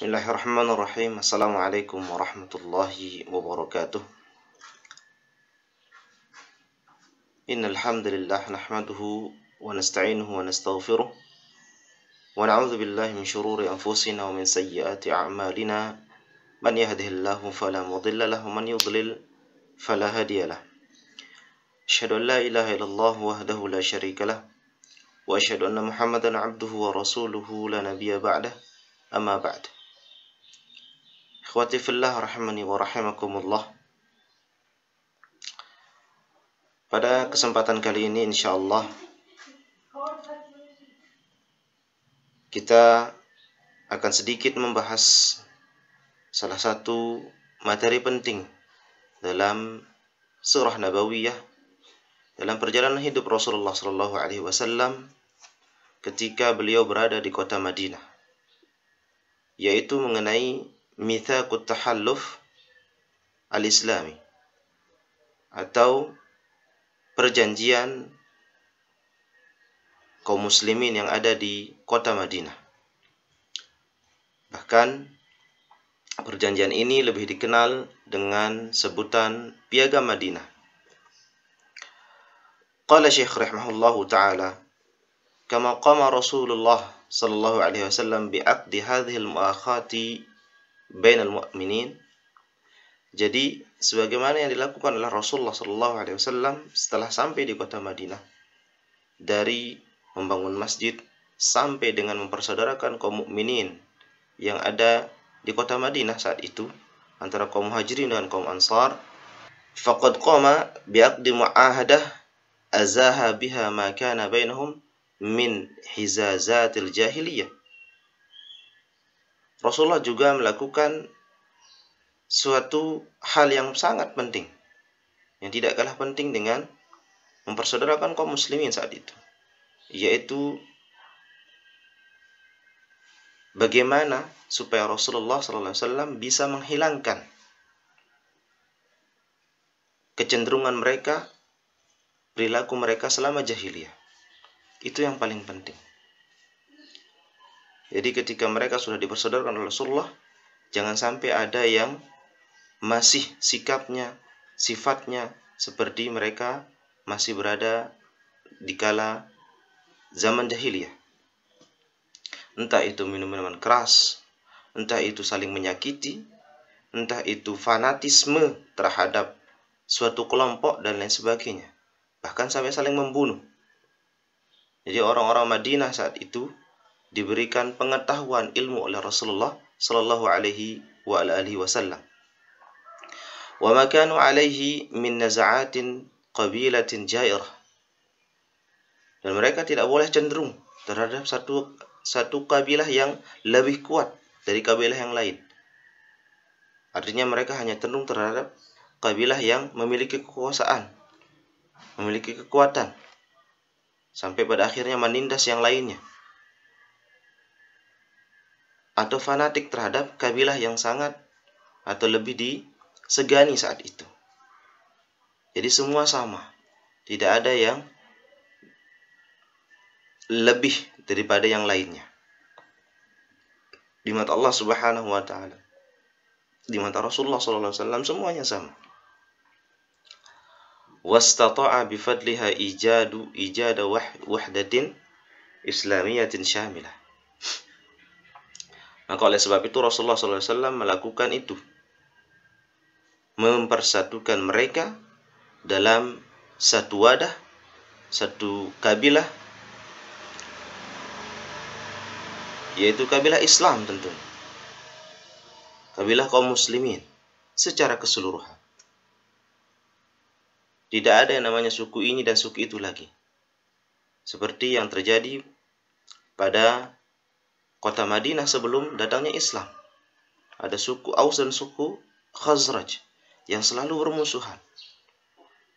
Bismillahirrahmanirrahim. Assalamualaikum warahmatullahi wabarakatuh. Innal hamdalillah nahmaduhu wa nasta'inuhu wa nastaghfiruh wa na'udzu billahi min shururi anfusina wa min sayyiati a'malina. Man yahdihillahu fala mudilla lahu wa man yudlil fala hadiya lahu. Asyhadu an la ilaha illallah wahdahu la syarika lah wa asyhadu anna Muhammadan 'abduhu wa rasuluhu la nabiyya ba'dah. Amma ba'd. Ikhwati fillah rahimani wa rahimakumullah. Pada kesempatan kali ini insyaallah kita akan sedikit membahas salah satu materi penting dalam surah Nabawiyah dalam perjalanan hidup Rasulullah sallallahu alaihi wasallam ketika beliau berada di kota Madinah, yaitu mengenai Mitsaqut Tahalluf al-Islami atau perjanjian kaum muslimin yang ada di kota Madinah. Bahkan perjanjian ini lebih dikenal dengan sebutan Piagam Madinah. Qala Syekh rahimahullahu ta'ala, kama qama Rasulullah sallallahu alaihi wasallam bi'aqdi hadhihi al-mu'akhati bainal mu'minin. Jadi sebagaimana yang dilakukan oleh Rasulullah sallallahu alaihi wasallam setelah sampai di kota Madinah, dari membangun masjid sampai dengan mempersaudarakan kaum mukminin yang ada di kota Madinah saat itu antara kaum Muhajirin dan kaum Ansar, faqad qama bi'aqdi mu'ahadah azaha biha ma kana bainahum min hizazatil jahiliyah. Rasulullah juga melakukan suatu hal yang sangat penting, yang tidak kalah penting dengan mempersaudarakan kaum muslimin saat itu, yaitu bagaimana supaya Rasulullah SAW bisa menghilangkan kecenderungan mereka, perilaku mereka selama jahiliyah. Itu yang paling penting. Jadi ketika mereka sudah dipersaudarakan oleh Rasulullah, jangan sampai ada yang masih sikapnya, sifatnya seperti mereka masih berada di kala zaman jahiliyah. Entah itu minum-minuman keras, entah itu saling menyakiti, entah itu fanatisme terhadap suatu kelompok dan lain sebagainya. Bahkan sampai saling membunuh. Jadi orang-orang Madinah saat itu diberikan pengetahuan ilmu oleh Rasulullah sallallahu alaihi wa alihi wasallam. Wa ma kanu alaihi min naza'atin qabilatin jairah. Dan mereka tidak boleh cenderung terhadap satu kabilah yang lebih kuat dari kabilah yang lain. Artinya mereka hanya cenderung terhadap kabilah yang memiliki kekuasaan, memiliki kekuatan, sampai pada akhirnya menindas yang lainnya, atau fanatik terhadap kabilah yang sangat atau lebih disegani saat itu. Jadi semua sama, tidak ada yang lebih daripada yang lainnya di mata Allah Subhanahu wa taala. Di mata Rasulullah sallallahu alaihi wasallam semuanya sama. Wastata'a bifadliha ijada wahdatin islamiyatin syamilah. Maka oleh sebab itu Rasulullah SAW melakukan itu, mempersatukan mereka dalam satu wadah, satu kabilah, yaitu kabilah Islam tentu, kabilah kaum muslimin secara keseluruhan. Tidak ada yang namanya suku ini dan suku itu lagi, seperti yang terjadi pada kota Madinah sebelum datangnya Islam. Ada suku Aus dan suku Khazraj yang selalu bermusuhan.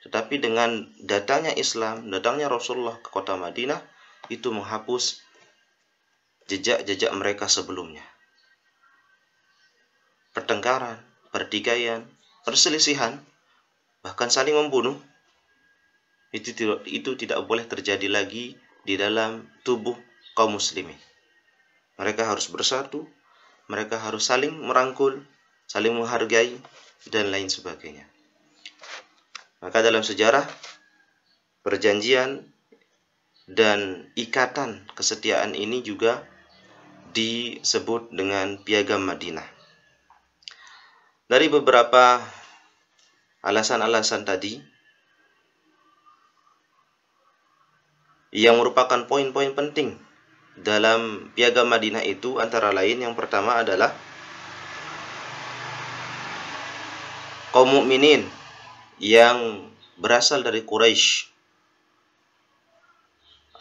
Tetapi dengan datangnya Islam, datangnya Rasulullah ke kota Madinah, itu menghapus jejak-jejak mereka sebelumnya. Pertengkaran, pertikaian, perselisihan, bahkan saling membunuh, itu tidak boleh terjadi lagi di dalam tubuh kaum muslimin. Mereka harus bersatu, mereka harus saling merangkul, saling menghargai, dan lain sebagainya. Maka dalam sejarah, perjanjian dan ikatan kesetiaan ini juga disebut dengan Piagam Madinah. Dari beberapa alasan-alasan tadi, yang merupakan poin-poin penting dalam Piagam Madinah itu antara lain yang pertama adalah kaum mukminin yang berasal dari Quraisy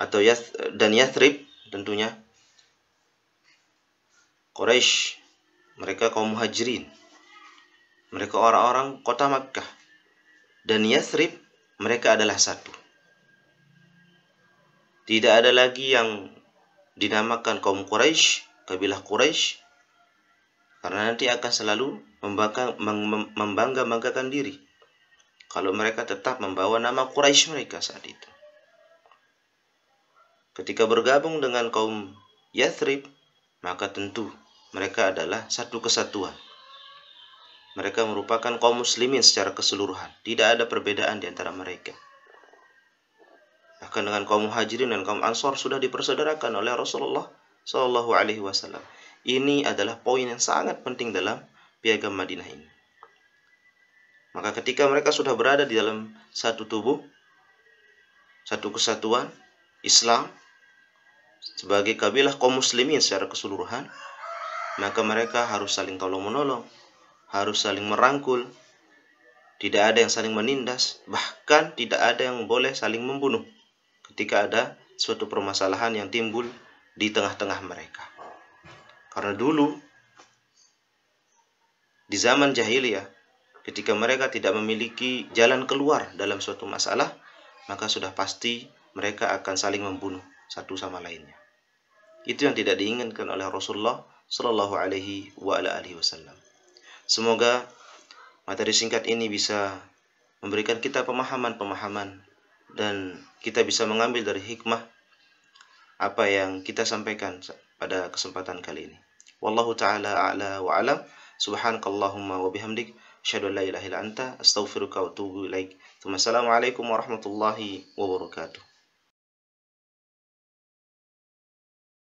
atau dan Yathrib, tentunya Quraisy, mereka kaum muhajirin, mereka orang-orang kota Makkah, dan Yathrib, mereka adalah satu. Tidak ada lagi yang dinamakan kaum Quraisy, kabilah Quraisy, karena nanti akan selalu membangga-banggakan diri kalau mereka tetap membawa nama Quraisy mereka saat itu. Ketika bergabung dengan kaum Yathrib, maka tentu mereka adalah satu kesatuan. Mereka merupakan kaum muslimin secara keseluruhan. Tidak ada perbedaan di antara mereka. Bahkan dengan kaum muhajirin dan kaum ansor sudah dipersaudarakan oleh Rasulullah SAW. Ini adalah poin yang sangat penting dalam Piagam Madinah ini. Maka ketika mereka sudah berada di dalam satu tubuh, satu kesatuan Islam sebagai kabilah kaum muslimin secara keseluruhan, maka mereka harus saling tolong-menolong, harus saling merangkul, tidak ada yang saling menindas, bahkan tidak ada yang boleh saling membunuh ketika ada suatu permasalahan yang timbul di tengah-tengah mereka. Karena dulu di zaman jahiliyah, ketika mereka tidak memiliki jalan keluar dalam suatu masalah, maka sudah pasti mereka akan saling membunuh satu sama lainnya. Itu yang tidak diinginkan oleh Rasulullah Shallallahu Alaihi Wasallam. Semoga materi singkat ini bisa memberikan kita pemahaman-pemahaman dan kita bisa mengambil dari hikmah apa yang kita sampaikan pada kesempatan kali ini. Wallahu ta'ala a'la wa alam. Subhanakallahumma wa bihamdik, asyhadu an la ilaha illa anta, astaghfiruka wa atubu ilaik. Assalamualaikum warahmatullahi wabarakatuh.